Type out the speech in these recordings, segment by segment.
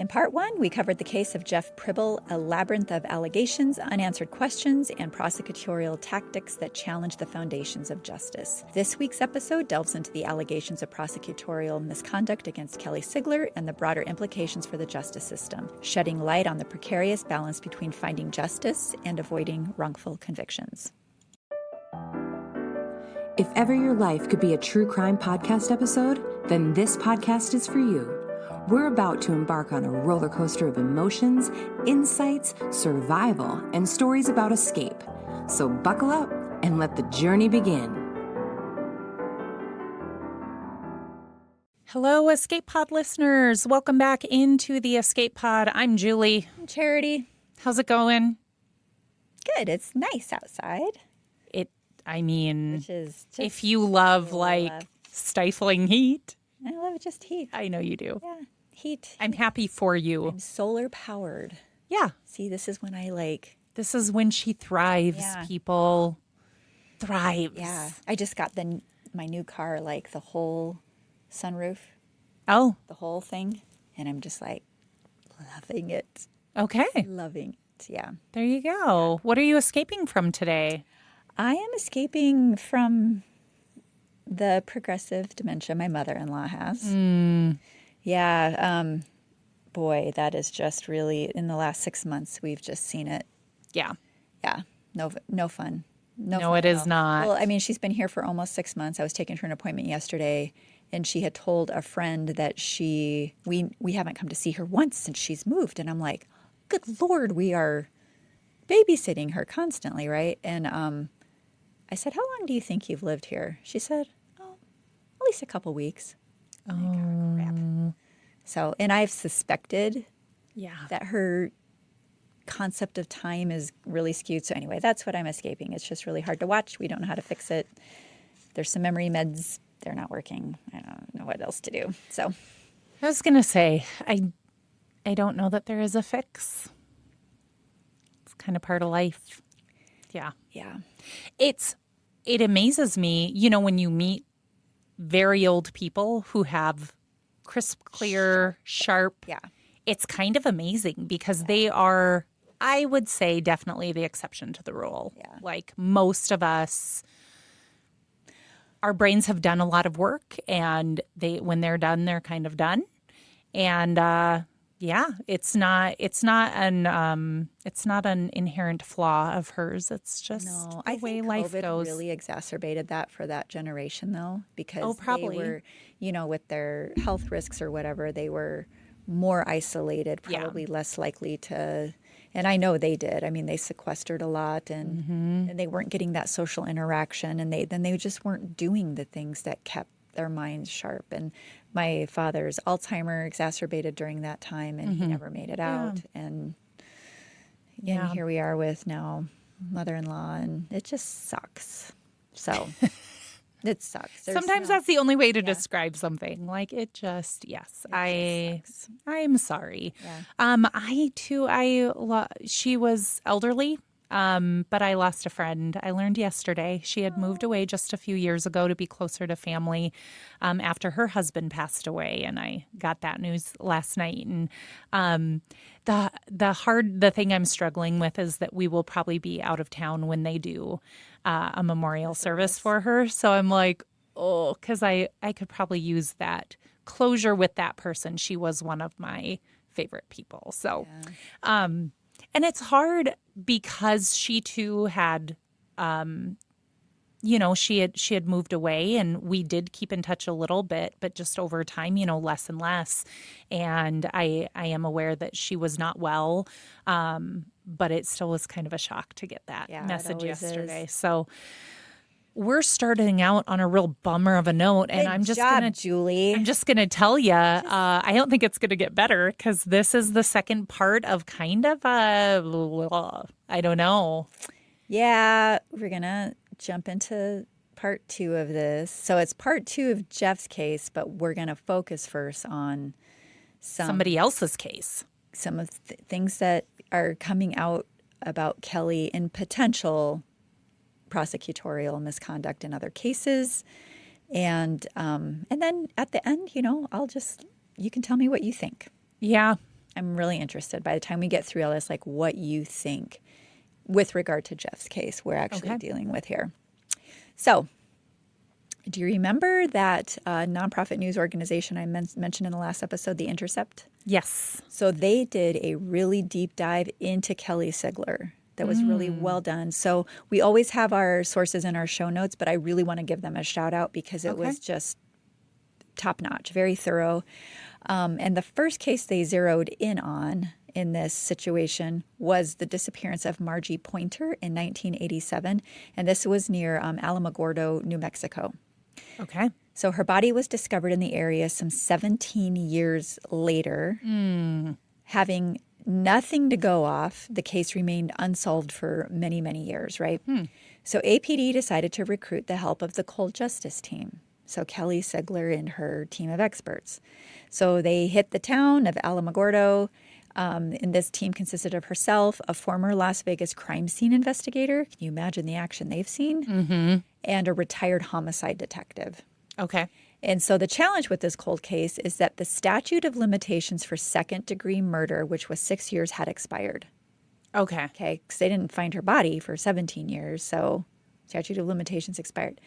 In part one, we covered the case of Jeff Prible, a labyrinth of allegations, unanswered questions, and prosecutorial tactics that challenge the foundations of justice. This week's episode delves into the allegations of prosecutorial misconduct against Kelly Sigler and the broader implications for the justice system, shedding light on the precarious balance between finding justice and avoiding wrongful convictions. If ever your life could be a true crime podcast episode, then this podcast is for you. We're about to embark on a roller coaster of emotions, insights, survival, and stories about escape. So buckle up and let the journey begin. Hello, Escape Pod listeners. Welcome back into the Escape Pod. I'm Julie. I'm Charity. How's it going? Good. It's nice outside. Which is just if you love stifling heat. I love just heat. I know you do. Yeah, heat. I'm happy for you. I'm solar powered. Yeah. See, this is when This is when she thrives, Yeah. People. Thrives. Yeah. I just got my new car, the whole sunroof. Oh. The whole thing. And I'm just loving it. Okay. Loving it. Yeah. There you go. Yeah. What are you escaping from today? I am escaping from the progressive dementia my mother-in-law has. Yeah. Boy, that is just really, in the last 6 months, we've just seen it. Yeah. Yeah. No fun. No, it is not. Well, I mean, she's been here for almost 6 months. I was taking her an appointment yesterday, and she had told a friend that we haven't come to see her once since she's moved. And I'm like, good Lord, we are babysitting her constantly, right? And I said, how long do you think you've lived here? She said, at least a couple weeks. Oh, God, crap. So, and I've suspected that her concept of time is really skewed. So anyway, that's what I'm escaping. It's just really hard to watch. We don't know how to fix it. There's some memory meds. They're not working. I don't know what else to do. So I was going to say, I don't know that there is a fix. It's kind of part of life. Yeah. Yeah. It amazes me, when you meet very old people who have crisp, clear, sharp. Yeah. It's kind of amazing because they are, I would say, definitely the exception to the rule. Yeah. Like most of us, our brains have done a lot of work, and when they're done, they're kind of done. And it's not an inherent flaw of hers. It's just the way life COVID goes. Really exacerbated that for that generation, though, because probably. they were, with their health risks or whatever, they were more isolated, probably less likely to. And I know they did. I mean, they sequestered a lot, and they weren't getting that social interaction, and they just weren't doing the things that kept their minds sharp. And my father's Alzheimer exacerbated during that time, and he never made it out. And here we are with now mother-in-law, and it just sucks. So it sucks. Sometimes that's the only way to describe something. Like it just, I'm sorry. Yeah. She was elderly. But I lost a friend. I learned yesterday she had moved away just a few years ago to be closer to family after her husband passed away. And I got that news last night. And the thing I'm struggling with is that we will probably be out of town when they do a memorial service for her. So I'm like, because I could probably use that closure with that person. She was one of my favorite people. So, and it's hard because she too had, she had moved away, and we did keep in touch a little bit, but just over time, less and less. And I am aware that she was not well, but it still was kind of a shock to get that message yesterday. So we're starting out on a real bummer of a note, and I'm just gonna tell you, I don't think it's gonna get better because this is the second part of kind of I don't know. Yeah, we're gonna jump into part 2 of this. So it's part 2 of Jeff's case, but we're gonna focus first on somebody else's case. Some of the things that are coming out about Kelly in potential prosecutorial misconduct in other cases. And then at the end, you can tell me what you think. Yeah. I'm really interested by the time we get through all this, like what you think with regard to Jeff's case we're actually dealing with here. So do you remember that nonprofit news organization I mentioned in the last episode, The Intercept? Yes. So they did a really deep dive into Kelly Sigler. That was really well done. So we always have our sources in our show notes, but I really want to give them a shout out because it was just top notch, very thorough. And the first case they zeroed in on in this situation was the disappearance of Margie Pointer in 1987. And this was near Alamogordo, New Mexico. Okay. So her body was discovered in the area some 17 years later. Having nothing to go off, the case remained unsolved for many, many years, right? So APD decided to recruit the help of the Cold Justice team. So Kelly Sigler and her team of experts. So they hit the town of Alamogordo. And this team consisted of herself, a former Las Vegas crime scene investigator. Can you imagine the action they've seen? And a retired homicide detective. Okay. And so the challenge with this cold case is that the statute of limitations for second-degree murder, which was 6 years, had expired. Okay. Okay, because they didn't find her body for 17 years, so statute of limitations expired.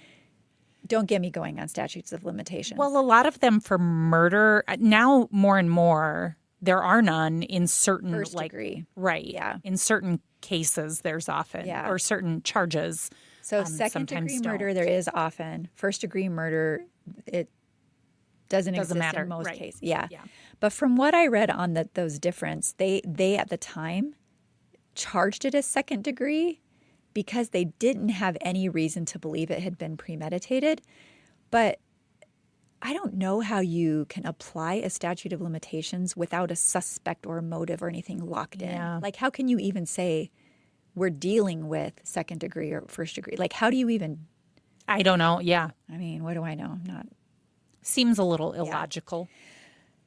Don't get me going on statutes of limitations. Well, a lot of them for murder, now more and more, there are none in certain First degree. Right. Yeah. In certain cases, there's often, or certain charges. So second-degree murder, there is often. First-degree murder, it doesn't exist matter. In most Right. cases. Yeah. But from what I read on those difference, they at the time charged it as second degree because they didn't have any reason to believe it had been premeditated. But I don't know how you can apply a statute of limitations without a suspect or a motive or anything locked in. Like, how can you even say we're dealing with second degree or first degree? Like, how do you even? I don't know. Yeah. I mean, what do I know? Seems a little illogical.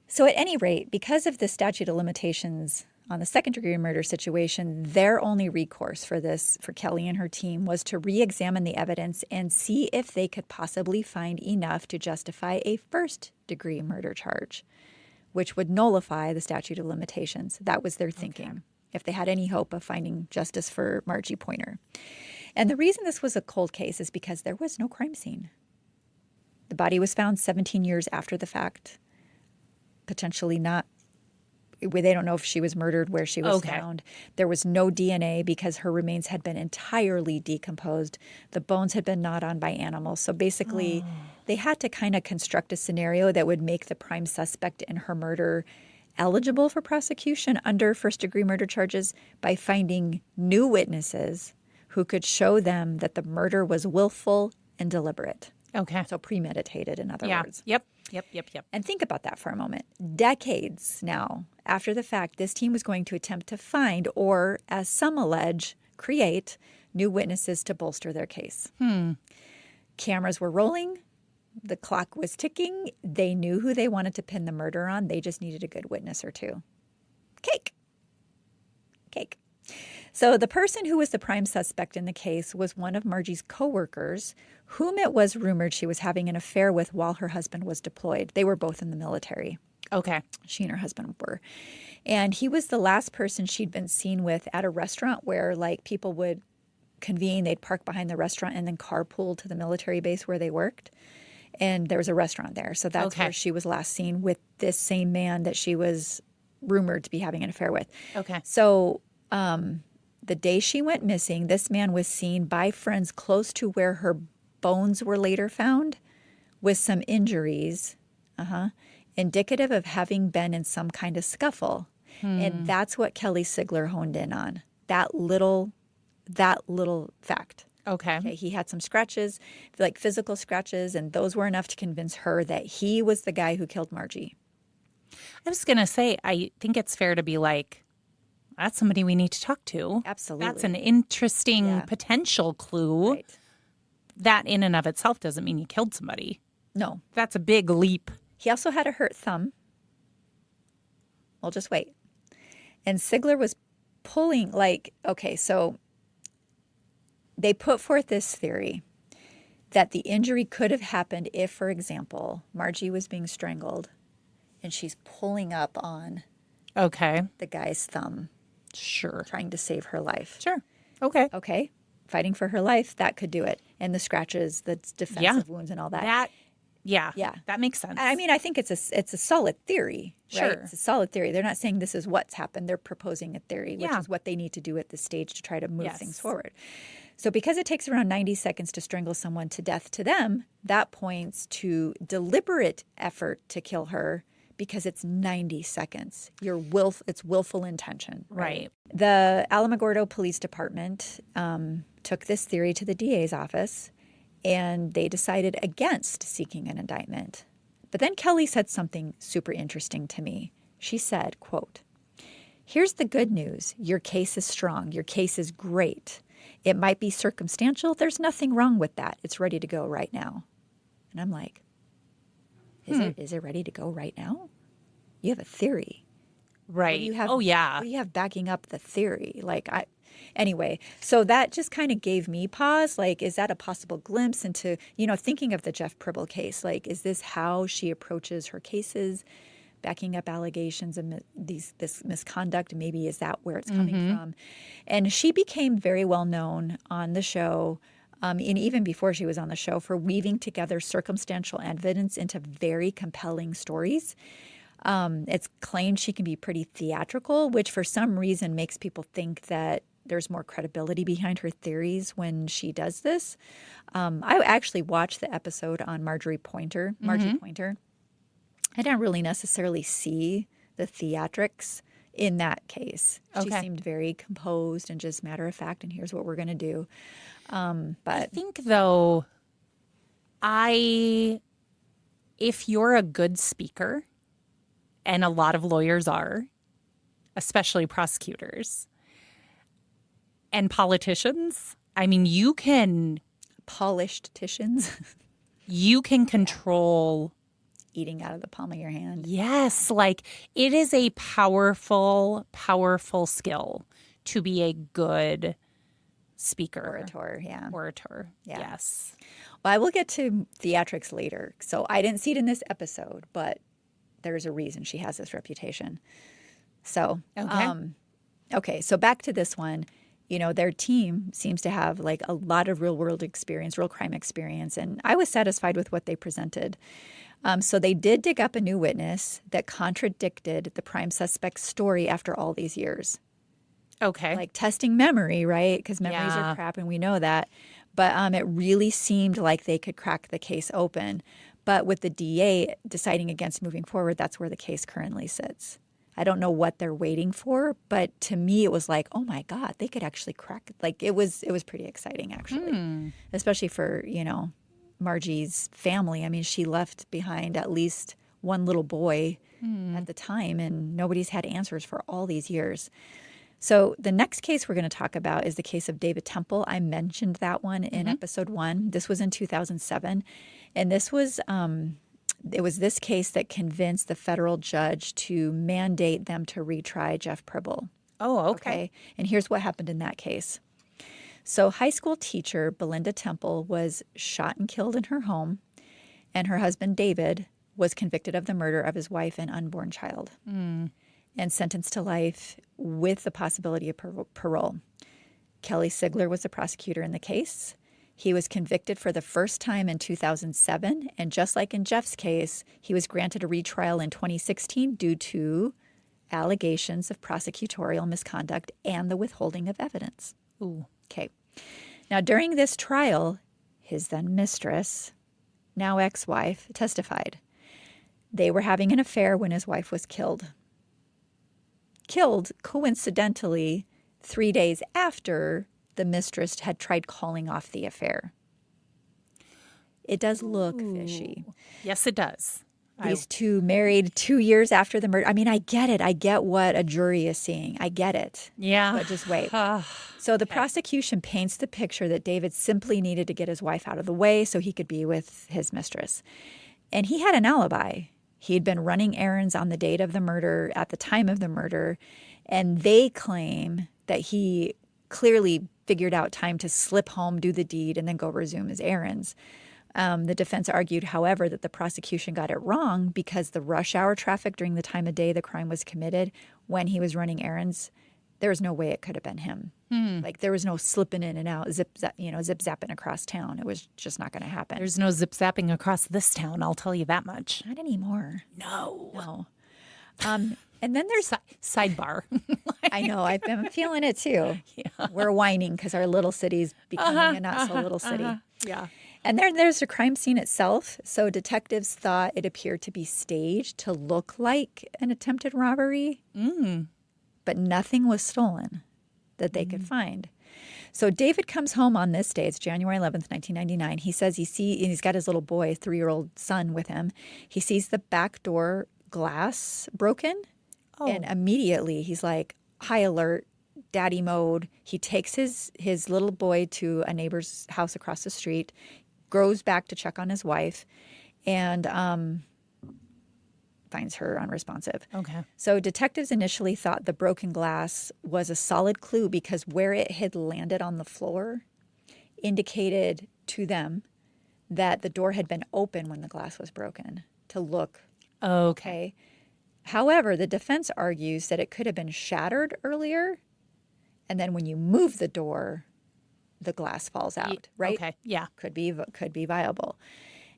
So at any rate, because of the statute of limitations on the second-degree murder situation, their only recourse for Kelly and her team was to re-examine the evidence and see if they could possibly find enough to justify a first-degree murder charge, which would nullify the statute of limitations. That was their thinking, if they had any hope of finding justice for Margie Pointer. And the reason this was a cold case is because there was no crime scene. The body was found 17 years after the fact, potentially not. They don't know if she was murdered where she was found. There was no DNA because her remains had been entirely decomposed. The bones had been gnawed on by animals. So basically, they had to kind of construct a scenario that would make the prime suspect in her murder eligible for prosecution under first-degree murder charges by finding new witnesses who could show them that the murder was willful and deliberate. Okay. So premeditated, in other words. Yep. And think about that for a moment. Decades now after the fact, this team was going to attempt to find, or as some allege, create new witnesses to bolster their case. Cameras were rolling. The clock was ticking. They knew who they wanted to pin the murder on. They just needed a good witness or two. Cake. So the person who was the prime suspect in the case was one of Margie's coworkers, whom it was rumored she was having an affair with while her husband was deployed. They were both in the military. Okay. She and her husband were. And he was the last person she'd been seen with at a restaurant where, like, people would convene. They'd park behind the restaurant and then carpool to the military base where they worked. And there was a restaurant there. So that's where she was last seen with this same man that she was rumored to be having an affair with. Okay. So the day she went missing, this man was seen by friends close to where her bones were later found with some injuries, indicative of having been in some kind of scuffle. And that's what Kelly Sigler honed in on, that little fact. Okay. He had some scratches, like physical scratches, and those were enough to convince her that he was the guy who killed Margie. I was going to say, I think it's fair to be like, that's somebody we need to talk to. Absolutely. That's an interesting potential clue. Right. That in and of itself doesn't mean you killed somebody. No. That's a big leap. He also had a hurt thumb. We'll just wait. And Sigler was pulling, so they put forth this theory that the injury could have happened if, for example, Margie was being strangled and she's pulling up on Okay. the guy's thumb, Sure. trying to save her life. Sure. Okay. Okay, fighting for her life, that could do it. And the scratches, the defensive wounds and all that. Yeah. Yeah. That makes sense. I mean, I think it's a solid theory, right? Sure. It's a solid theory. They're not saying this is what's happened. They're proposing a theory, which Yeah. is what they need to do at this stage to try to move Yes. things forward. So because it takes around 90 seconds to strangle someone to death to them, that points to deliberate effort to kill her because it's 90 seconds. It's willful intention. Right. The Alamogordo Police Department took this theory to the DA's office, and they decided against seeking an indictment. But then Kelly said something super interesting to me. She said, quote, "Here's the good news. Your case is strong. Your case is great. It might be circumstantial. There's nothing wrong with that. It's ready to go right now." And I'm like, is it ready to go right now? You have a theory. Right. What Oh, yeah. do you have backing up the theory? Anyway, so that just kind of gave me pause. Like, is that a possible glimpse into, thinking of the Jeff Prible case? Like, is this how she approaches her cases, backing up allegations of this misconduct? Maybe is that where it's coming from? And she became very well known on the show, and even before she was on the show, for weaving together circumstantial evidence into very compelling stories. It's claimed she can be pretty theatrical, which for some reason makes people think that there's more credibility behind her theories when she does this. I actually watched the episode on Margie Pointer. I didn't really necessarily see the theatrics in that case. She Okay. seemed very composed and just matter of fact, and here's what we're going to do. I But think, though, if you're a good speaker, and a lot of lawyers are, especially prosecutors and politicians, I mean, you can polished Titians control. eating out of the palm of your hand. Yes, like it is a powerful, powerful skill to be a good speaker. Orator, yeah. Orator, Yeah. yes. Well, I will get to theatrics later. So I didn't see it in this episode, but there's a reason she has this reputation. So, okay, so back to this one. Their team seems to have like a lot of real world experience, real crime experience, and I was satisfied with what they presented. So they did dig up a new witness that contradicted the prime suspect's story after all these years. Okay. Like testing memory, right? Because memories Yeah. are crap, and we know that. But it really seemed like they could crack the case open. But with the DA deciding against moving forward, that's where the case currently sits. I don't know what they're waiting for, but to me it was like, oh my God, they could actually crack it. Like it was pretty exciting actually, especially for, Margie's family. I mean, she left behind at least one little boy at the time, and nobody's had answers for all these years. So the next case we're going to talk about is the case of David Temple. I mentioned that one in episode 1. This was in 2007. And this was it was this case that convinced the federal judge to mandate them to retry Jeff Prible. Oh, okay. And here's what happened in that case. So high school teacher Belinda Temple was shot and killed in her home, and her husband David was convicted of the murder of his wife and unborn child and sentenced to life with the possibility of parole. Kelly Sigler was the prosecutor in the case. He was convicted for the first time in 2007, and just like in Jeff's case, he was granted a retrial in 2016 due to allegations of prosecutorial misconduct and the withholding of evidence. Ooh. Okay. Now, during this trial, his then mistress, now ex-wife, testified. They were having an affair when his wife was killed. Killed, coincidentally, 3 days after the mistress had tried calling off the affair. It does look fishy. Yes, it does. These two married 2 years after the murder. I mean, I get it. I get what a jury is seeing. I get it. Yeah. But just wait. So the prosecution paints the picture that David simply needed to get his wife out of the way so he could be with his mistress. And he had an alibi. He'd been running errands on the date of the murder, at the time of the murder, and they claim that he clearly figured out time to slip home, do the deed, and then go resume his errands. The defense argued, however, that the prosecution got it wrong because the rush hour traffic during the time of day the crime was committed when he was running errands, there was no way it could have been him. Like there was no slipping in and out, zip zapping across town. It was just not going to happen. There's no zip zapping across this town, I'll tell you that much. Not anymore. No. And then there's Sidebar. I know, I've been feeling it too. Yeah. We're whining because our little city's becoming a not so little city. Yeah. And there's the crime scene itself. So detectives thought it appeared to be staged to look like an attempted robbery, but nothing was stolen that they could find. So David comes home on this day. It's January 11th, 1999. He says he's got his little boy, 3-year-old son with him. He sees the back door glass broken. And immediately he's like, high alert, daddy mode. He takes his little boy to a neighbor's house across the street, goes back to check on his wife, and finds her unresponsive. Okay. So detectives initially thought the broken glass was a solid clue because where it had landed on the floor indicated to them that the door had been open when the glass was broken to look. Okay. However, the defense argues that it could have been shattered earlier, and then when you move the door, the glass falls out, right? Okay, yeah. Could be viable.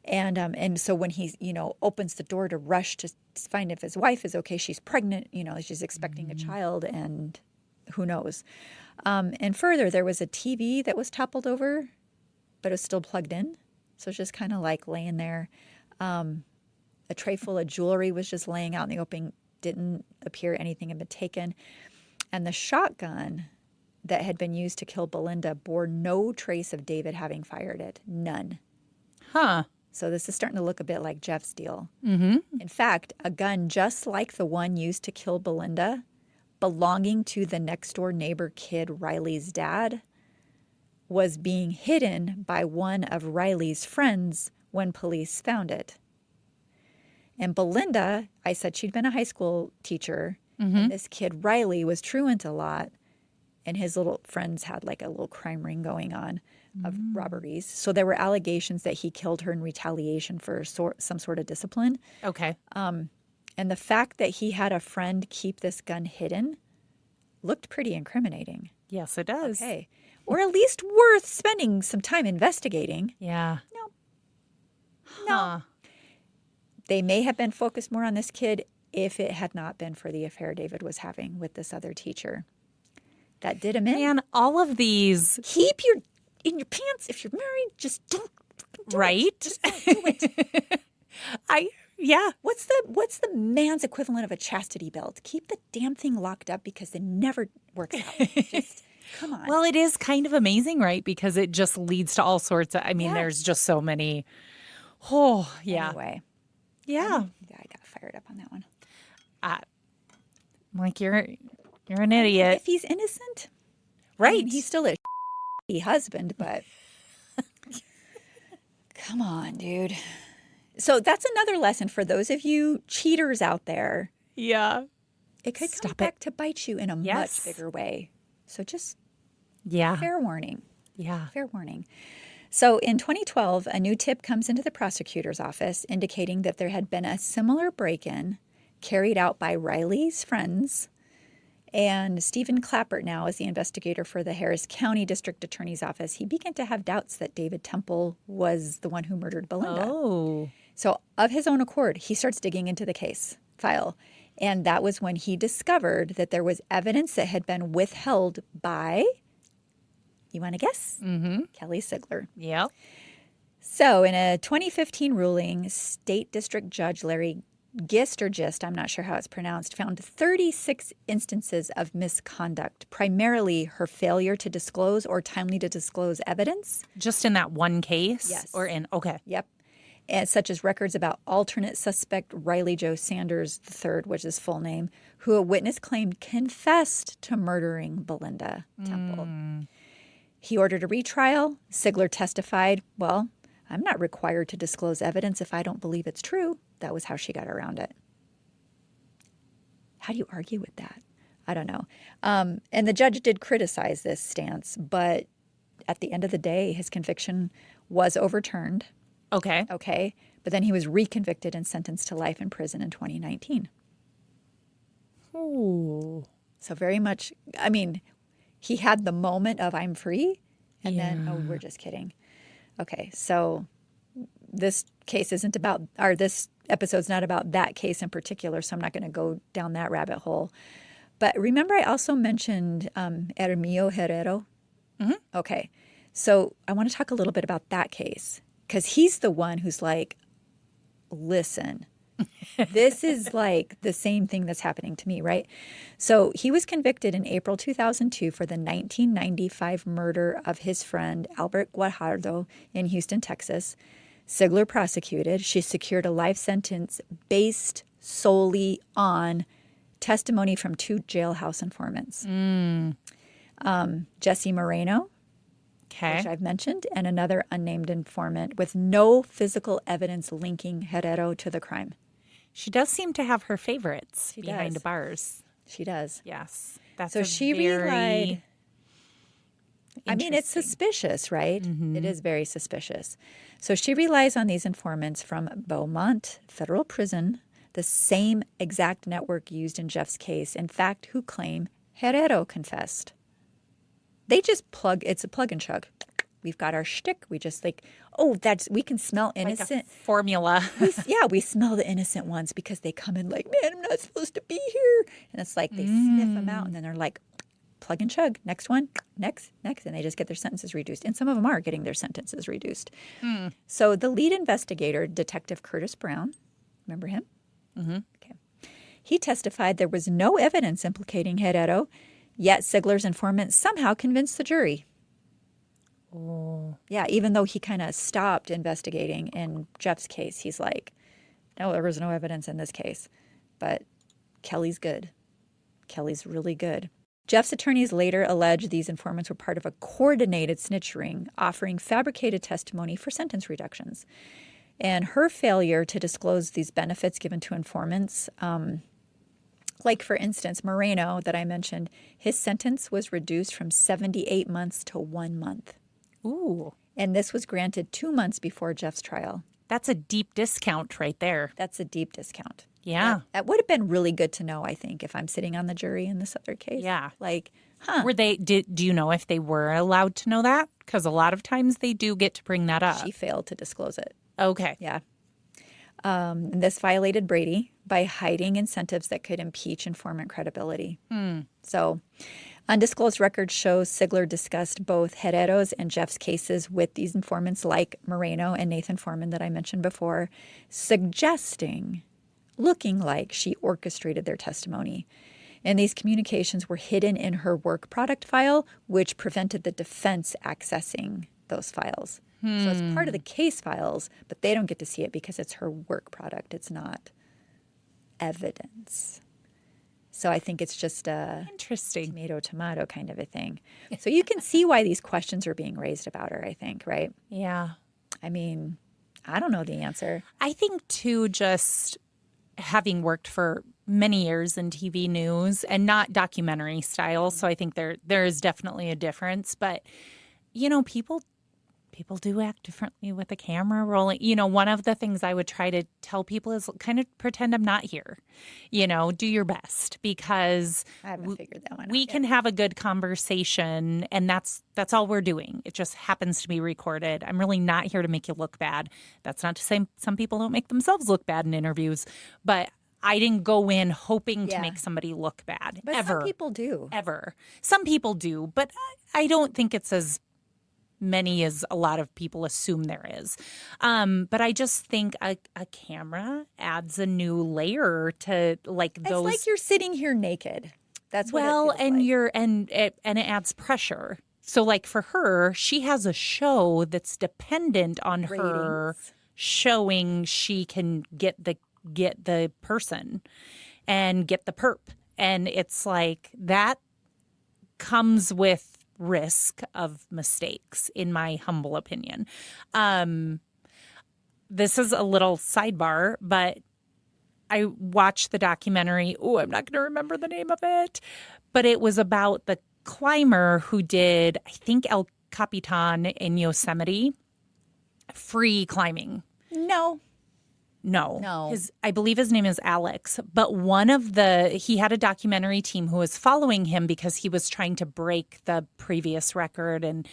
And so when he, opens the door to rush to find if his wife is okay, she's pregnant, she's expecting a child, and who knows. And further, there was a TV that was toppled over, but it was still plugged in. So it's just kind of like laying there. A tray full of jewelry was just laying out in the open. Didn't appear anything had been taken. And the shotgun that had been used to kill Belinda bore no trace of David having fired it. None. Huh. So this is starting to look a bit like Jeff's deal. Mm-hmm. In fact, a gun just like the one used to kill Belinda, belonging to the next-door neighbor kid Riley's dad, was being hidden by one of Riley's friends when police found it. And Belinda, I said she'd been a high school teacher, and this kid Riley was truant a lot, and his little friends had like a little crime ring going on of robberies. So there were allegations that he killed her in retaliation for some sort of discipline. Okay. And the fact that he had a friend keep this gun hidden looked pretty incriminating. Yes, it does. Okay. Or at least worth spending some time investigating. Yeah. No. They may have been focused more on this kid if it had not been for the affair David was having with this other teacher. That did him in. Man, all of these. Keep in your pants if you're married. Just don't do right? it. Just don't do it. Yeah. What's the man's equivalent of a chastity belt? Keep the damn thing locked up because it never works out. Just come on. Well, it is kind of amazing, right? Because it just leads to all sorts of, there's just so many. Oh, yeah. Anyway. Yeah. I got fired up on that one. Like you're an idiot. If he's innocent. Right. I mean, he's still a husband, but come on, dude. So that's another lesson for those of you cheaters out there. Yeah. It could come back to bite you in a much bigger way. So just fair warning. Yeah. Fair warning. So in 2012, a new tip comes into the prosecutor's office indicating that there had been a similar break-in carried out by Riley's friends. And Stephen Clappert now is the investigator for the Harris County District Attorney's Office. He began to have doubts that David Temple was the one who murdered Belinda. Oh. So of his own accord, he starts digging into the case file. And that was when he discovered that there was evidence that had been withheld by, you want to guess? Mm-hmm. Kelly Sigler. Yep. So in a 2015 ruling, State District Judge Larry Gist, I'm not sure how it's pronounced, found 36 instances of misconduct, primarily her failure to disclose or timely to disclose evidence. Just in that one case? Yes. Okay. Yep. And such as records about alternate suspect Riley Joe Sanders III, which is his full name, who a witness claimed confessed to murdering Belinda Temple. He ordered a retrial. Sigler testified, well, I'm not required to disclose evidence if I don't believe it's true. That was how she got around it. How do you argue with that? I don't know. And the judge did criticize this stance, but at the end of the day, his conviction was overturned. Okay. But then he was reconvicted and sentenced to life in prison in 2019. Ooh. So very much, I mean, he had the moment of I'm free, and then, oh, we're just kidding. Okay, so this case isn't about, or this episode's not about that case in particular, so I'm not going to go down that rabbit hole. But remember, I also mentioned Hermio Herrero? Mm-hmm. Okay, so I want to talk a little bit about that case, because he's the one who's like, listen, this is like the same thing that's happening to me, right? So he was convicted in April 2002 for the 1995 murder of his friend Albert Guajardo in Houston, Texas. Sigler prosecuted. She secured a life sentence based solely on testimony from 2 jailhouse informants. Jesse Moreno, which I've mentioned, and another unnamed informant with no physical evidence linking Herrero to the crime. She does seem to have her favorites behind bars. She does. Yes. That's So she relied. I mean, it's interesting. suspicious, right? It is very suspicious. So she relies on these informants from Beaumont Federal Prison, the same exact network used in Jeff's case, in fact, who claim Herrero confessed. They just it's a plug and chug. We've got our shtick. We just we can smell innocent. Like a formula. We smell the innocent ones because they come in like, man, I'm not supposed to be here. And it's like they sniff them out and then they're like, plug and chug. Next one, next. And they just get their sentences reduced. And some of them are getting their sentences reduced. So the lead investigator, Detective Curtis Brown, remember him? Mm-hmm. Okay. He testified there was no evidence implicating Herrero, yet Sigler's informant somehow convinced the jury. Oh. Yeah, even though he kind of stopped investigating in Jeff's case, he's like, no, there was no evidence in this case. But Kelly's good. Kelly's really good. Jeff's attorneys later alleged these informants were part of a coordinated snitch ring, offering fabricated testimony for sentence reductions. And her failure to disclose these benefits given to informants, like, for instance, Moreno that I mentioned, his sentence was reduced from 78 months to 1 month. Ooh. And this was granted 2 months before Jeff's trial. That's a deep discount right there. That's a deep discount. Yeah. That would have been really good to know, I think, if I'm sitting on the jury in this other case. Yeah. Like, Were they? Do you know if they were allowed to know that? Because a lot of times they do get to bring that up. She failed to disclose it. Okay. Yeah. And this violated Brady by hiding incentives that could impeach informant credibility. So undisclosed records show Sigler discussed both Herrero's and Jeff's cases with these informants like Moreno and Nathan Foreman that I mentioned before, looking like she orchestrated their testimony. And these communications were hidden in her work product file, which prevented the defense accessing those files. So it's part of the case files, but they don't get to see it because it's her work product. It's not evidence. So I think it's just a Interesting. tomato kind of a thing. So you can see why these questions are being raised about her, I think, right? Yeah. I mean, I don't know the answer. I think, too, just having worked for many years in TV news and not documentary style, so I think there is definitely a difference. But, you know, people do act differently with a camera rolling. You know, one of the things I would try to tell people is kind of pretend I'm not here. You know, do your best because I haven't figured that one out we yet. can have a good conversation, and that's all we're doing. It just happens to be recorded. I'm really not here to make you look bad. That's not to say some people don't make themselves look bad in interviews, but I didn't go in hoping to make somebody look bad. But ever. some people do. Ever. Some people do, but I don't think it's as many as a lot of people assume there is. But I just think a camera adds a new layer to like those. It's like you're sitting here naked. That's what well, it feels and like. you're and it adds pressure. So like for her, she has a show that's dependent on her Ratings. showing she can get the person and get the perp. And it's like that comes with risk of mistakes, in my humble opinion. This is a little sidebar, but I watched the documentary. Oh, I'm not going to remember the name of it, but it was about the climber who did, I think, El Capitan in Yosemite, free climbing. No. No. I believe his name is Alex. But he had a documentary team who was following him because he was trying to break the previous record and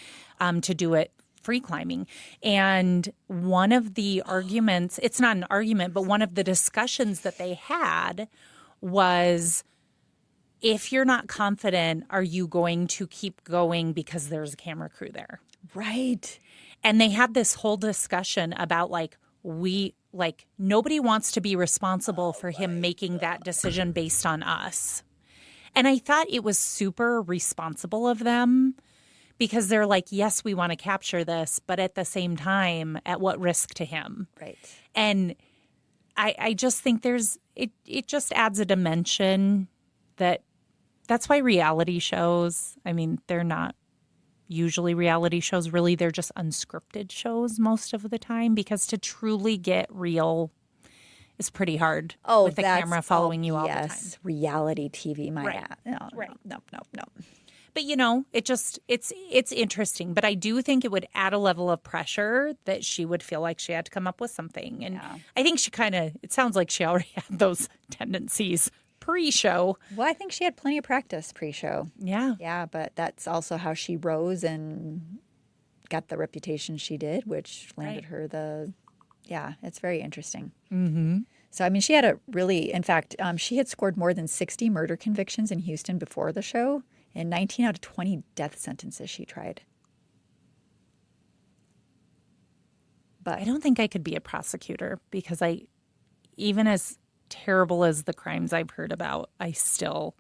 to do it free climbing. And one of the arguments, it's not an argument, but one of the discussions that they had was, if you're not confident, are you going to keep going because there's a camera crew there? Right. And they had this whole discussion about nobody wants to be responsible for him making that decision based on us. And I thought it was super responsible of them because they're like, yes, we want to capture this, but at the same time, at what risk to him? Right. And I just think it just adds a dimension that's why reality shows, I mean, they're not usually reality shows, really. They're just unscripted shows most of the time, because to truly get real is pretty hard with the camera following you all the time. Yes, reality TV, No. But, it's interesting. But I do think it would add a level of pressure that she would feel like she had to come up with something. And I think it sounds like she already had those tendencies pre-show. Well, I think she had plenty of practice pre-show. Yeah. Yeah, but that's also how she rose and got the reputation she did, which landed her it's very interesting. Mm-hmm. So, I mean, she had she had scored more than 60 murder convictions in Houston before the show, and 19 out of 20 death sentences she tried. But I don't think I could be a prosecutor, because even as terrible as the crimes I've heard about, I still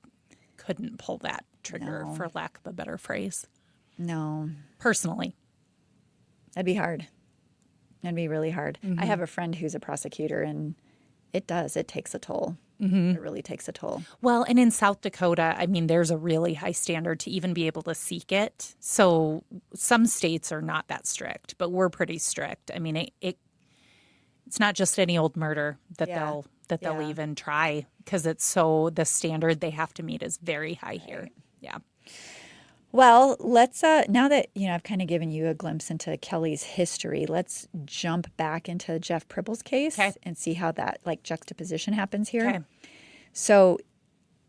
couldn't pull that trigger, for lack of a better phrase. No. Personally. That'd be hard. That'd be really hard. Mm-hmm. I have a friend who's a prosecutor, and it takes a toll. Mm-hmm. It really takes a toll. Well, and in South Dakota, I mean, there's a really high standard to even be able to seek it. So some states are not that strict, but we're pretty strict. I mean, it's not just any old murder that they'll even try, because the standard they have to meet is very high here. Yeah. Well, let's now that I've kind of given you a glimpse into Kelly's history, let's jump back into Jeff Prible's case and see how that juxtaposition happens here. Okay. So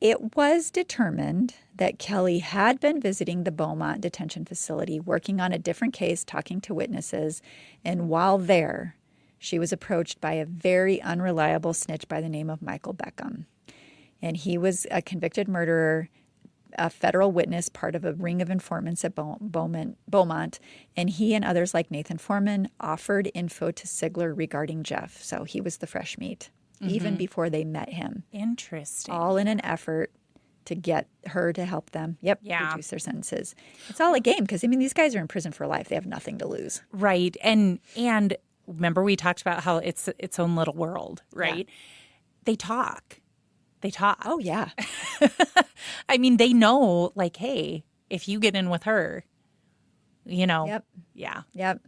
it was determined that Kelly had been visiting the Beaumont detention facility, working on a different case, talking to witnesses, and while there, she was approached by a very unreliable snitch by the name of Michael Beckham. And he was a convicted murderer, a federal witness, part of a ring of informants at Beaumont. And he and others like Nathan Foreman offered info to Sigler regarding Jeff. So he was the fresh meat, even before they met him. Interesting. All in an effort to get her to help them, reduce their sentences. It's all a game, because, I mean, these guys are in prison for life. They have nothing to lose. Right. And remember, we talked about how it's its own little world, right? Yeah. They talk. Oh, yeah. I mean, they know, hey, if you get in with her, Yep. Yeah. Yep.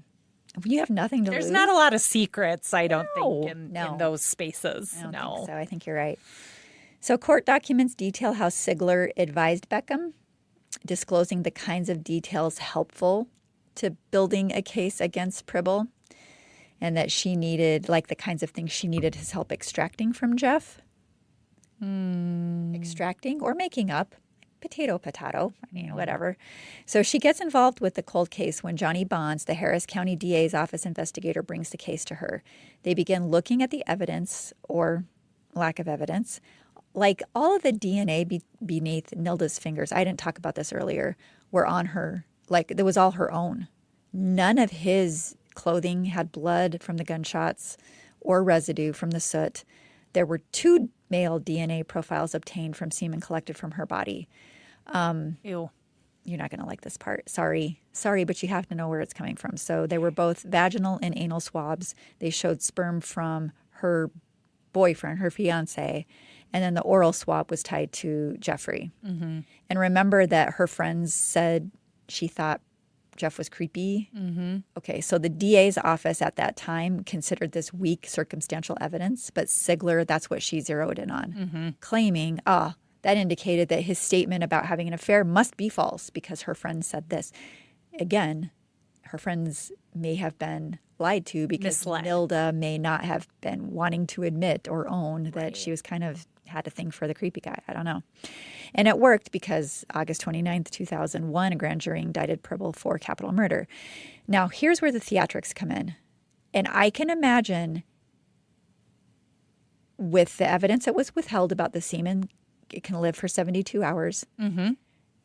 You have nothing to lose. There's not a lot of secrets, I don't think, in those spaces. I don't think so. I think you're right. So court documents detail how Sigler advised Beckham, disclosing the kinds of details helpful to building a case against Prible, and that she needed, the kinds of things she needed his help extracting from Jeff. Extracting or making up, potato, whatever. So she gets involved with the cold case when Johnny Bonds, the Harris County DA's office investigator, brings the case to her. They begin looking at the evidence, or lack of evidence. All of the DNA beneath Nilda's fingers, I didn't talk about this earlier, were on her. It was all her own. None of his clothing had blood from the gunshots or residue from the soot. There were 2 male DNA profiles obtained from semen collected from her body. Ew. You're not going to like this part. Sorry, but you have to know where it's coming from. So they were both vaginal and anal swabs. They showed sperm from her boyfriend, her fiance, and then the oral swab was tied to Jeffrey. Mm-hmm. And remember that her friends said she thought Jeff was creepy. Mm-hmm. Okay, so the DA's office at that time considered this weak circumstantial evidence, but Sigler, that's what she zeroed in on, claiming, that indicated that his statement about having an affair must be false because her friends said this. Again, her friends may have been lied to because Misled. Nilda may not have been wanting to admit or own that she was kind of had a thing for the creepy guy. I don't know. And it worked because August 29th, 2001, a grand jury indicted Prible for capital murder. Now, here's where the theatrics come in. And I can imagine with the evidence that was withheld about the semen, it can live for 72 hours. Mm-hmm.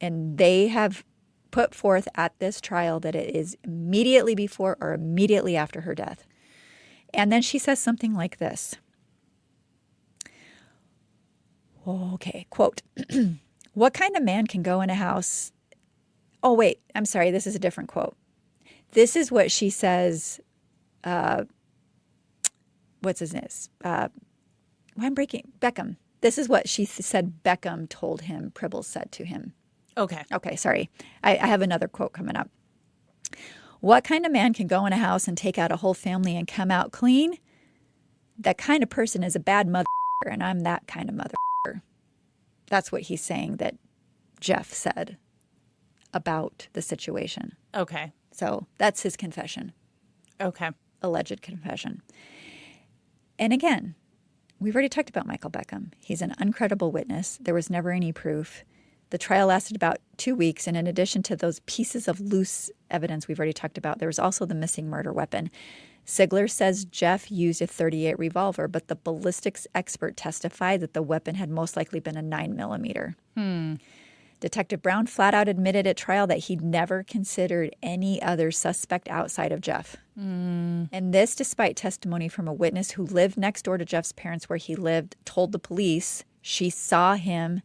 And they have put forth at this trial that it is immediately before or immediately after her death. And then she says something like this. Okay, quote, what kind of man can go in a house? Oh, wait, I'm sorry. This is a different quote. This is what she says. What's his name? Beckham. This is what she said Beckham told him, Prible said to him. Okay, sorry. I have another quote coming up. What kind of man can go in a house and take out a whole family and come out clean? That kind of person is a bad mother, and I'm that kind of mother. That's what he's saying that Jeff said about the situation. Okay. So that's his confession. Okay. Alleged confession. And again, we've already talked about Michael Beckham. He's an uncredible witness. There was never any proof. The trial lasted about 2 weeks, and in addition to those pieces of loose evidence we've already talked about, there was also the missing murder weapon. Sigler says Jeff used a .38 revolver, but the ballistics expert testified that the weapon had most likely been a 9mm. Detective Brown flat out admitted at trial that he'd never considered any other suspect outside of Jeff. And this despite testimony from a witness who lived next door to Jeff's parents where he lived, told the police she saw him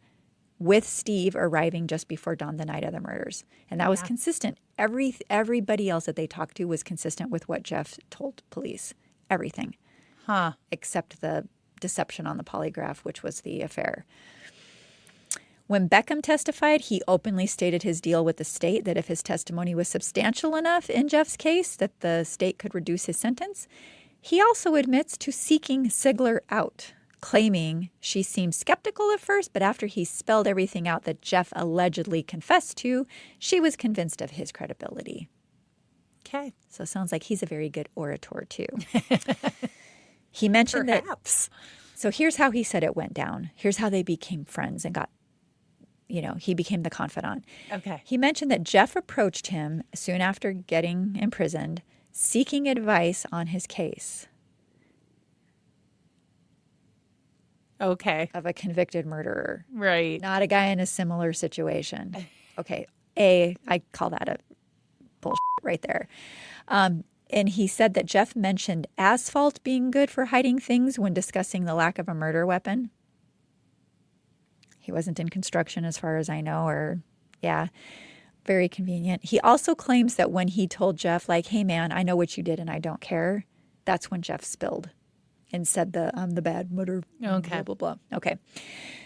with Steve arriving just before dawn the night of the murders. And that was consistent. Everybody else that they talked to was consistent with what Jeff told police. Everything. Except the deception on the polygraph, which was the affair. When Beckham testified, he openly stated his deal with the state that if his testimony was substantial enough in Jeff's case that the state could reduce his sentence. He also admits to seeking Sigler out, claiming she seemed skeptical at first, but after he spelled everything out that Jeff allegedly confessed to, she was convinced of his credibility. Okay. So it sounds like he's a very good orator, too. He mentioned Perhaps. So here's how he said it went down. Here's how they became friends and got, he became the confidant. Okay. He mentioned that Jeff approached him soon after getting imprisoned, seeking advice on his case. Okay. Of a convicted murderer. Right. Not a guy in a similar situation. Okay. I call that a bullshit right there. And he said that Jeff mentioned asphalt being good for hiding things when discussing the lack of a murder weapon. He wasn't in construction as far as I know, very convenient. He also claims that when he told Jeff, like, hey man, I know what you did and I don't care, that's when Jeff spilled and said I'm the bad murder, blah, blah, blah. Okay.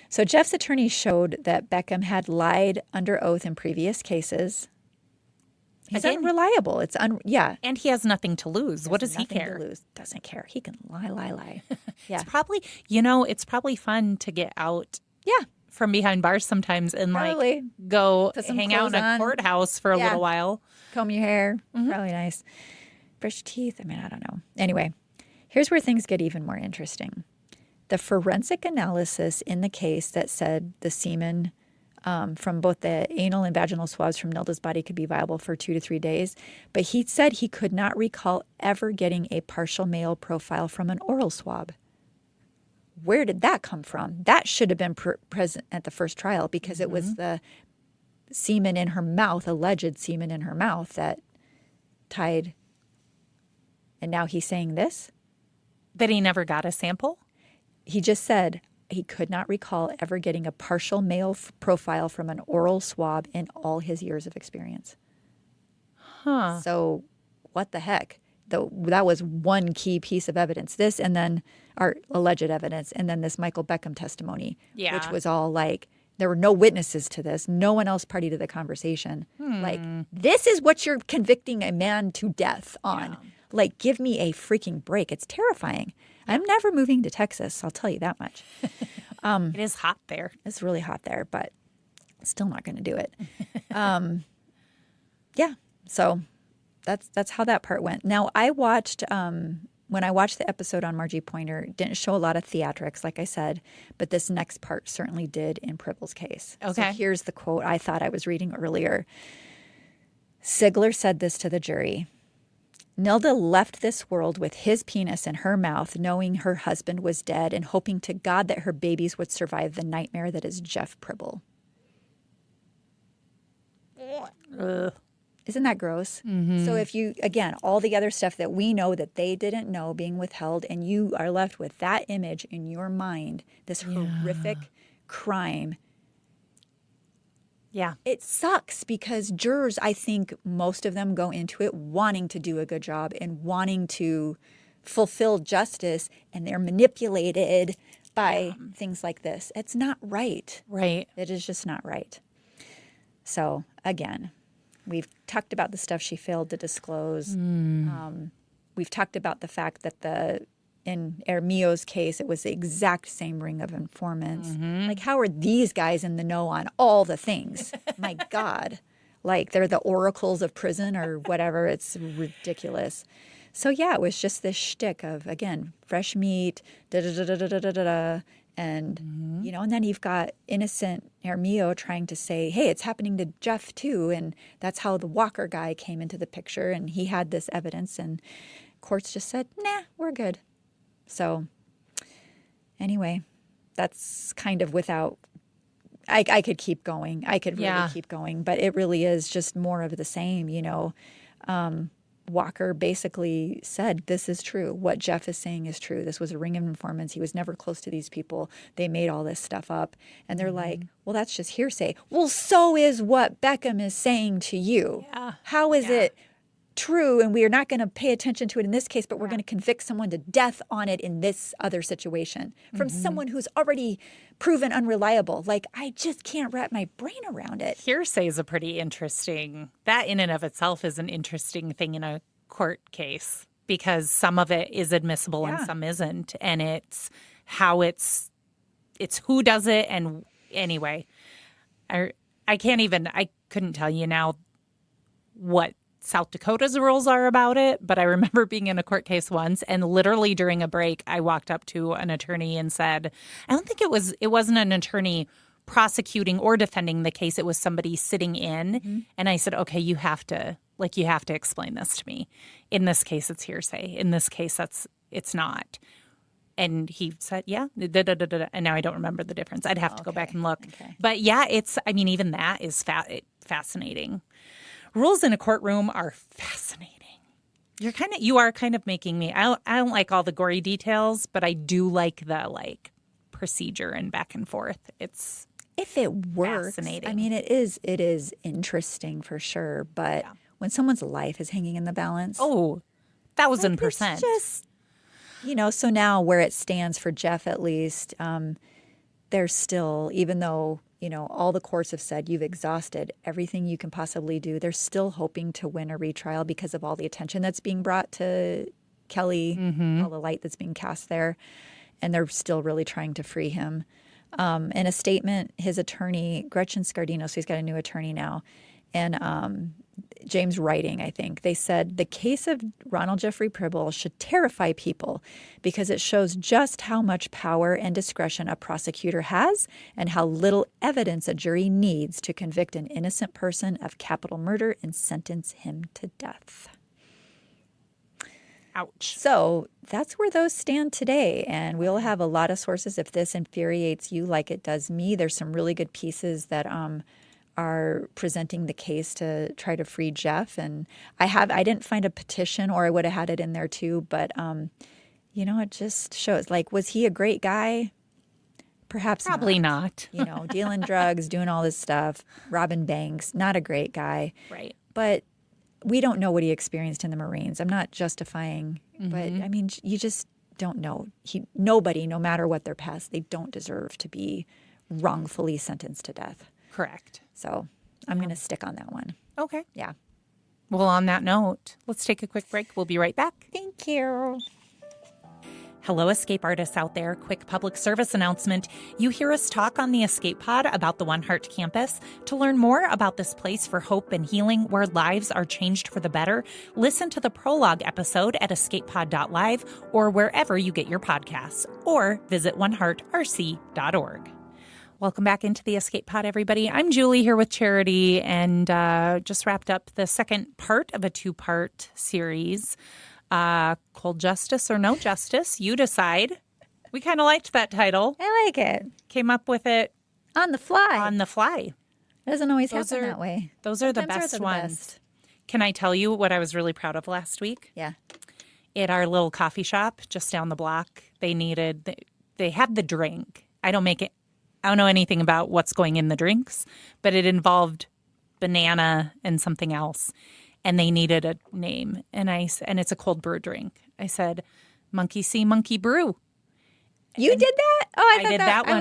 So Jeff's attorney showed that Beckham had lied under oath in previous cases. He's unreliable. And he has nothing to lose. What does he care? To lose. Doesn't care. He can lie. Yeah. It's probably fun to get out from behind bars sometimes and go hang out in a courthouse for a little while. Comb your hair. Probably nice. Brush your teeth. I mean, I don't know. Anyway. Here's where things get even more interesting. The forensic analysis in the case that said the semen from both the anal and vaginal swabs from Nilda's body could be viable for 2 to 3 days, but he said he could not recall ever getting a partial male profile from an oral swab. Where did that come from? That should have been present at the first trial because it was the semen in her mouth, alleged semen in her mouth that tied. And now he's saying this? That he never got a sample? He just said he could not recall ever getting a partial male profile from an oral swab in all his years of experience. So what the heck? That was one key piece of evidence. This and then our alleged evidence and then this Michael Beckham testimony, which was all like, there were no witnesses to this. No one else party to the conversation. Like, this is what you're convicting a man to death on. Yeah. Like, give me a freaking break. It's terrifying. I'm never moving to Texas. I'll tell you that much. It is hot there. It's really hot there, but still not going to do it. So that's how that part went. Now, I watched when I watched the episode on Margie Pointer, it didn't show a lot of theatrics, like I said, but this next part certainly did in Prible's case. Okay. So here's the quote I thought I was reading earlier. Sigler said this to the jury. Nilda left this world with his penis in her mouth, knowing her husband was dead and hoping to God that her babies would survive the nightmare that is Jeff Prible. Ugh. Isn't that gross? Mm-hmm. So if you, again, all the other stuff that we know that they didn't know being withheld, and you are left with that image in your mind, this horrific crime. Yeah. It sucks because jurors, I think most of them go into it wanting to do a good job and wanting to fulfill justice, and they're manipulated by things like this. It's not right. Right. It is just not right. So, again, we've talked about the stuff she failed to disclose. We've talked about the fact that in Hermio's case, it was the exact same ring of informants. Mm-hmm. Like, how are these guys in the know on all the things? My God. Like, they're the oracles of prison or whatever. It's ridiculous. So, yeah, it was just this shtick of, again, fresh meat, da-da-da-da-da-da-da-da. And, you know, and then you've got innocent Hermio trying to say, hey, it's happening to Jeff too. And that's how the Walker guy came into the picture. And he had this evidence. And courts just said, nah, we're good. So anyway, that's kind of without, I could keep going. I could really keep going. But it really is just more of the same, you know. Walker basically said, this is true. What Jeff is saying is true. This was a ring of informants. He was never close to these people. They made all this stuff up. And they're like, well, that's just hearsay. Well, so is what Beckham is saying to you. Yeah. How is it true? And we are not going to pay attention to it in this case, but we're going to convict someone to death on it in this other situation from someone who's already proven unreliable. Like, I just can't wrap my brain around it. Hearsay is a pretty interesting, that in and of itself is an interesting thing in a court case because some of it is admissible and some isn't. And it's how it's who does it. And anyway, I couldn't tell you now what South Dakota's rules are about it, but I remember being in a court case once and literally during a break, I walked up to an attorney and said, I don't think it wasn't an attorney prosecuting or defending the case. It was somebody sitting in. And I said, okay, you have to explain this to me. In this case, it's hearsay. In this case, it's not. And he said, yeah, and now I don't remember the difference. I'd have to go back and look. Okay. But yeah, even that is fascinating. Rules in a courtroom are fascinating. You are kind of making me. I don't like all the gory details, but I do like the procedure and back and forth. It's if it works. Fascinating. I mean, it is interesting for sure. But when someone's life is hanging in the balance, 1,000%. It's just, you know. So now where it stands for Jeff, at least, there's still, even though, you know, all the courts have said you've exhausted everything you can possibly do, they're still hoping to win a retrial because of all the attention that's being brought to Kelly, all the light that's being cast there. And they're still really trying to free him. In a statement, his attorney, Gretchen Scardino, so he's got a new attorney now, and James Writing, I think, they said the case of Ronald Jeffrey Prible should terrify people because it shows just how much power and discretion a prosecutor has and how little evidence a jury needs to convict an innocent person of capital murder and sentence him to death. Ouch. So that's where those stand today. And we'll have a lot of sources if this infuriates you like it does me. There's some really good pieces that are presenting the case to try to free Jeff. And I didn't find a petition, or I would have had it in there too. But, you know, it just shows, like, was he a great guy? Perhaps Probably not. You know, dealing drugs, doing all this stuff, robbing banks, not a great guy. Right. But we don't know what he experienced in the Marines. I'm not justifying, but I mean, you just don't know. Nobody, no matter what their past, they don't deserve to be wrongfully sentenced to death. Correct. So I'm going to stick on that one. Okay. Yeah. Well, on that note, let's take a quick break. We'll be right back. Thank you. Hello, escape artists out there. Quick public service announcement. You hear us talk on the Escape Pod about the One Heart campus. To learn more about this place for hope and healing where lives are changed for the better, listen to the prologue episode at escapepod.live or wherever you get your podcasts, or visit oneheartrc.org. Welcome back into the Escape Pod, everybody. I'm Julie here with Charity, and just wrapped up the second part of a two-part series. Cold Justice or No Justice, you decide. We kind of liked that title. I like it. Came up with it On the fly. on the fly. It doesn't always happen that way. Those are the Sometimes best they're the ones. best. Can I tell you what I was really proud of last week? Yeah. At our little coffee shop just down the block, they had the drink. I don't know anything about what's going in the drinks, but it involved banana and something else. And they needed a name, and it's a cold brew drink. I said, "Monkey See, Monkey Brew." You did that? Oh, I did that one. I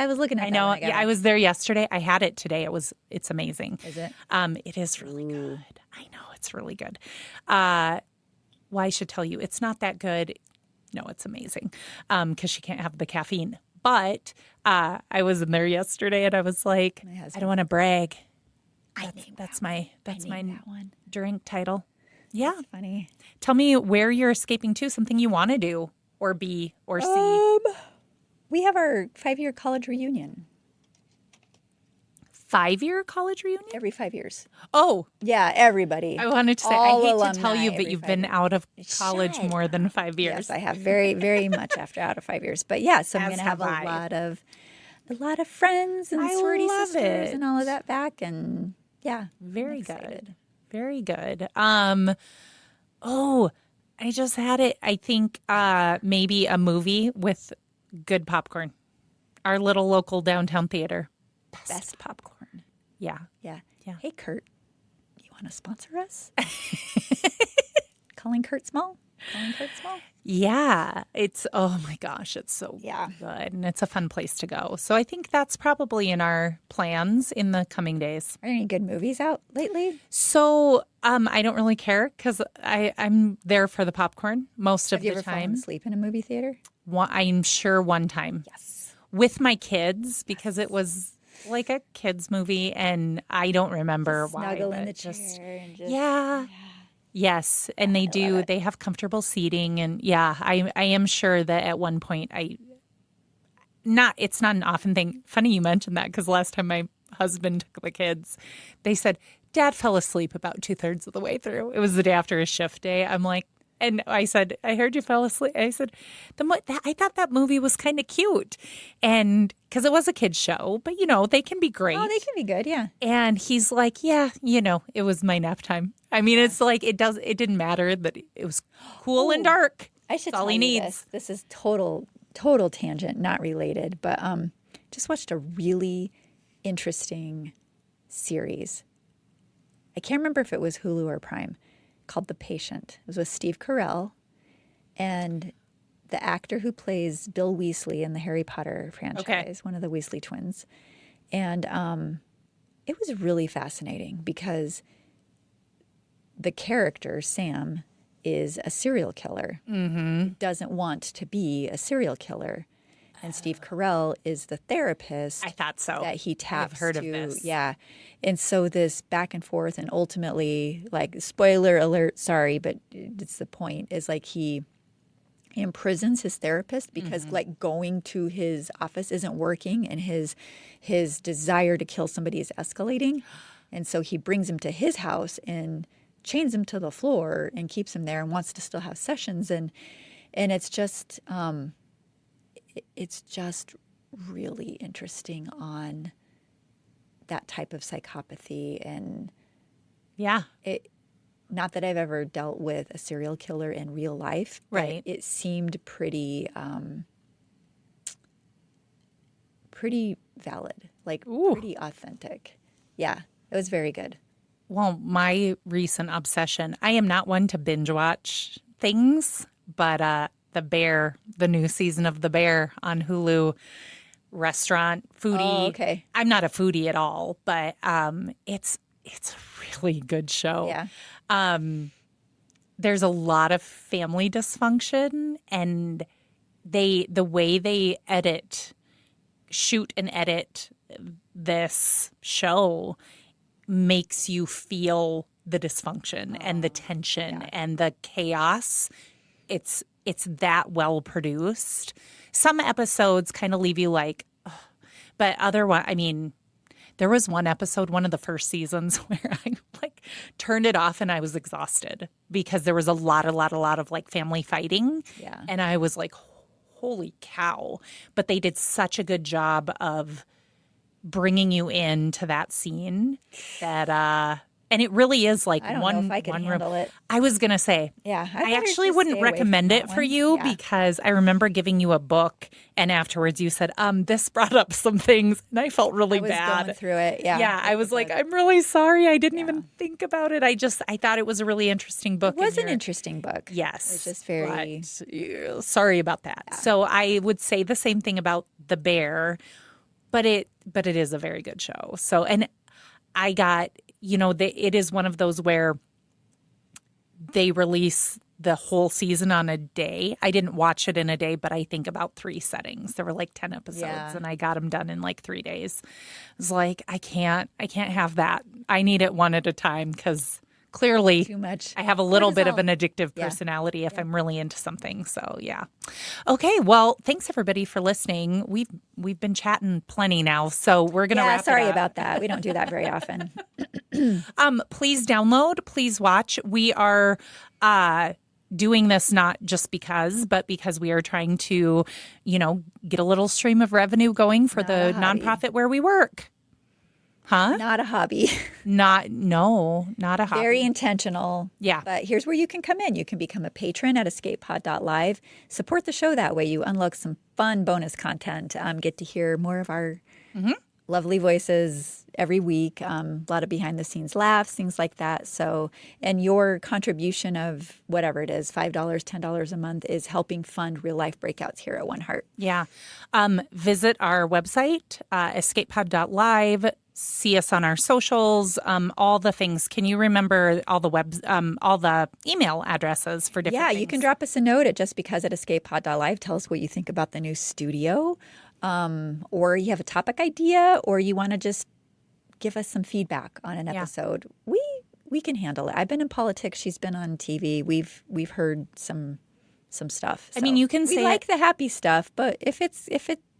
was looking at I know. that one. I was there yesterday. I had it today. It's amazing. Is it? It is really good. I know it's really good. Well, I should tell you, it's not that good. No, it's amazing because she can't have the caffeine. But I was in there yesterday, and I was like, I don't want to brag. That's my that one. drink title. Yeah. That's funny. Tell me where you're escaping to, something you want to do or be or see. We have our 5-year college reunion 5-year college reunion? every 5 years. Oh, Yeah, everybody. I wanted to say, All I hate alumni to tell you, but every you've 5 been years. out of college Shut more than 5 years. Yes, I have very, very much out of 5 years. But yeah, so I'm As going to have have I. a lot of friends and I sorority love sisters it. and all of that back. And yeah, Very I'm excited. good. Very good. I just had it. I think maybe a movie with good popcorn. Our little local downtown theater. Best popcorn. Yeah. Yeah. Yeah. Hey, Kurt, you want to sponsor us? Calling Kurt Small? Yeah. Oh my gosh, it's so Yeah. good. And it's a fun place to go. So I think that's probably in our plans in the coming days. Are there any good movies out lately? So I don't really care because I'm there for the popcorn most of Have you the ever fallen time. asleep in a movie theater? I'm sure one time. Yes. With my kids because it was like a kids movie and I don't remember why. Snuggle in but the chair and just Yeah. Yes, and they do. They have comfortable seating, and yeah, I am sure that at one point it's not an often thing. Funny you mentioned that because last time my husband took the kids, they said Dad fell asleep about 2/3 of the way through. It was the day after his shift day. I'm like, and I said, I heard you fell asleep. I said, I thought that movie was kind of cute, and because it was a kids show, but they can be great. Oh, they can be good, yeah. And he's like, yeah, it was my nap time. I mean, it's like it didn't matter that it was cool and dark. I should That's all tell he you needs. this. This is total tangent, not related, but just watched a really interesting series. I can't remember if it was Hulu or Prime, called The Patient. It was with Steve Carell and the actor who plays Bill Weasley in the Harry Potter franchise, one of the Weasley twins. And it was really fascinating because the character, Sam, is a serial killer. Mm-hmm. Doesn't want to be a serial killer. And Steve Carell is the therapist. I thought so. That he taps I've heard to. of this. Yeah. And so this back and forth and ultimately, like, spoiler alert, sorry, but it's the point, is like he imprisons his therapist because like going to his office isn't working and his desire to kill somebody is escalating. And so he brings him to his house and chains him to the floor and keeps him there and wants to still have sessions. And it's just really interesting on that type of psychopathy. And Yeah. not that I've ever dealt with a serial killer in real life, but Right. it seemed pretty valid, like pretty authentic. Yeah, it was very good. Well, my recent obsession, I am not one to binge watch things, but the new season of The Bear on Hulu, restaurant, foodie. Oh, okay. I'm not a foodie at all, but it's a really good show. Yeah. There's a lot of family dysfunction, and the way they shoot and edit this show makes you feel the dysfunction and the tension and the chaos. It's that well produced. Some episodes kind of leave you like, ugh. But otherwise, I mean, there was one episode, one of the first seasons, where I like turned it off and I was exhausted because there was a lot of like family fighting. Yeah. And I was like, holy cow. But they did such a good job of bringing you into that scene that, and it really is like I don't know if I can handle it. I was going to say, yeah, I actually wouldn't recommend it for you because I remember giving you a book and afterwards you said, this brought up some things and I felt really bad. Going through it. Yeah. Yeah. I was like, I'm really sorry. I didn't even think about it. I thought it was a really interesting book. It was an interesting book. Yes. It's just very sorry about that. Yeah. So I would say the same thing about The Bear, but it is a very good show. So, and I got, it is one of those where they release the whole season on a day. I didn't watch it in a day, but I think about 3 settings. There were like 10 episodes and I got them done in like 3 days. I was like, I can't have that. I need it one at a time because clearly too much. I have a little bit of an addictive personality if I'm really into something. So yeah. Okay. Well, thanks everybody for listening. We've been chatting plenty now, so we're gonna wrap it up. Sorry about that. We don't do that very often. Please download. Please watch. We are doing this not just because, but because we are trying to, get a little stream of revenue going for the nonprofit where we work. Huh? Not a hobby. Not a hobby. Very intentional. Yeah. But here's where you can come in. You can become a patron at escapepod.live. Support the show that way. You unlock some fun bonus content. Get to hear more of our lovely voices every week. A lot of behind the scenes laughs, things like that. So, and your contribution of whatever it is, $5, $10 a month is helping fund real life breakouts here at One Heart. Yeah. Visit our website, escapepod.live. See us on our socials, all the things. Can you remember all the email addresses for different things? Yeah, you can drop us a note at justbecause@escapepod.live. Tell us what you think about the new studio, or you have a topic idea, or you want to just give us some feedback on an episode. We can handle it. I've been in politics. She's been on TV. We've heard some stuff. So I mean, you can say we like the happy stuff, but if it's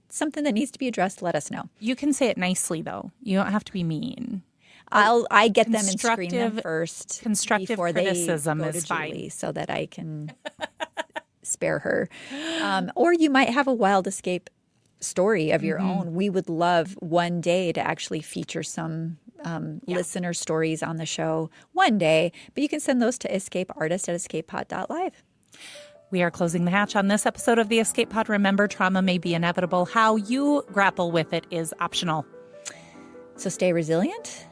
something that needs to be addressed, let us know. You can say it nicely, though. You don't have to be mean. I get them and screen them first. Constructive before criticism they go is to fine. Julie so that I can spare her. Or you might have a wild escape story of your own. We would love one day to actually feature some listener stories on the show one day, but you can send those to escapeartist@escapepod.live. We are closing the hatch on this episode of the Escape Pod. Remember, trauma may be inevitable. How you grapple with it is optional. So stay resilient.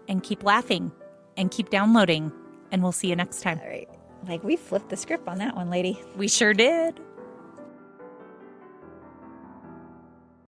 And keep laughing. And keep downloading. And we'll see you next time. All right. We flipped the script on that one, lady. We sure did.